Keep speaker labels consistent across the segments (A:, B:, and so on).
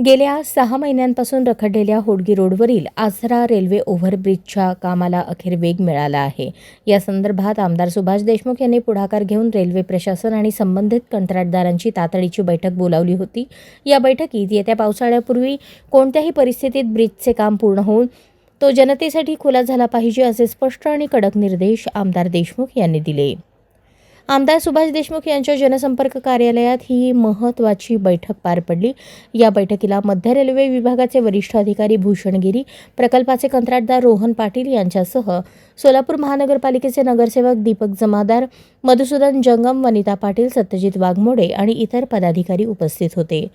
A: गेल्या 6 महिन्यांपासून रखडलेल्या होडगी रोडवरील आसरा रेल्वे ओव्हरब्रिजच्या कामाला अखेर वेग मिळाला आहे. या संदर्भात आमदार सुभाष देशमुख यांनी पुढाकार घेऊन रेल्वे प्रशासन आणि संबंधित कंत्राटदारांची तातडीची बैठक बोलावली होती. या बैठकीत येत्या पावसाळ्यापूर्वी कोणत्याही परिस्थितीत ब्रिजचे काम पूर्ण होऊन तो जनतेसाठी खुला झाला पाहिजे असे स्पष्ट आणि कडक निर्देश आमदार देशमुख यांनी दिले. आमदार सुभाष देशमुख यांच्या जनसंपर्क कार्यालयात ही महत्त्वाची बैठक पार पडली. या बैठकीला मध्य रेल्वे विभागाचे वरिष्ठ अधिकारी भूषण गिरी, प्रकल्पाचे कंत्राटदार रोहन पाटील यांच्यासह सोलापूर महानगरपालिकेचे नगरसेवक दीपक जमादार, मधुसूदन जंगम, वनिता पाटील, सत्यजित वाघमोडे आणि इतर पदाधिकारी उपस्थित होते.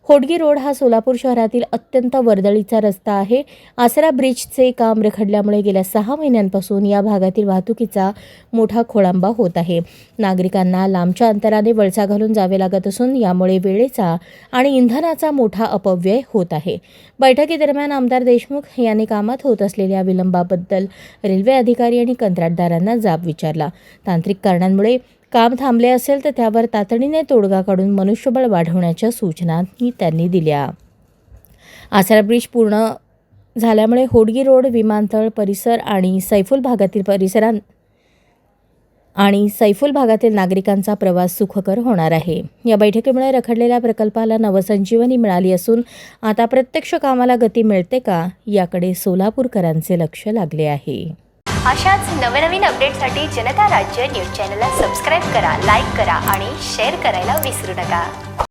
A: होडगी रोड हा सोलापूर शहरातील अत्यंत वर्दळीचा रस्ता आहे. आसरा ब्रिजचे काम रखडल्यामुळे गेल्या 6 महिन्यांपासून या भागातील वाहतुकीचा मोठा खोळंबा होत आहे. नागरिकांना लांबच्या अंतराने वळसा घालून जावे लागत असून यामुळे वेळेचा आणि इंधनाचा मोठा अपव्यय होत आहे. बैठकीदरम्यान आमदार देशमुख यांनी कामात होत असलेल्या विलंबाबद्दल रेल्वे अधिकारी आणि कंत्राटदारांना जाब विचारला. तांत्रिक कारणांमुळे काम थांबले असेल तर त्यावर तातडीने तोडगा काढून मनुष्यबळ वाढवण्याच्या सूचनाही त्यांनी दिल्या. आसरा ब्रिज पूर्ण झाल्यामुळे होडगी रोड, विमानतळ परिसर आणि सैफुल भागातील नागरिकांचा प्रवास सुखकर होणार आहे. या बैठकीमुळे रखडलेल्या प्रकल्पाला नवसंजीवनी मिळाली असून आता प्रत्यक्ष कामाला गती मिळते का याकडे सोलापूरकरांचे लक्ष लागले आहे.
B: अशाच नवनवीन अपडेटसाठी जनता राज्य न्यूज चॅनलला सबस्क्राईब करा, लाईक करा आणि शेअर करायला विसरू नका.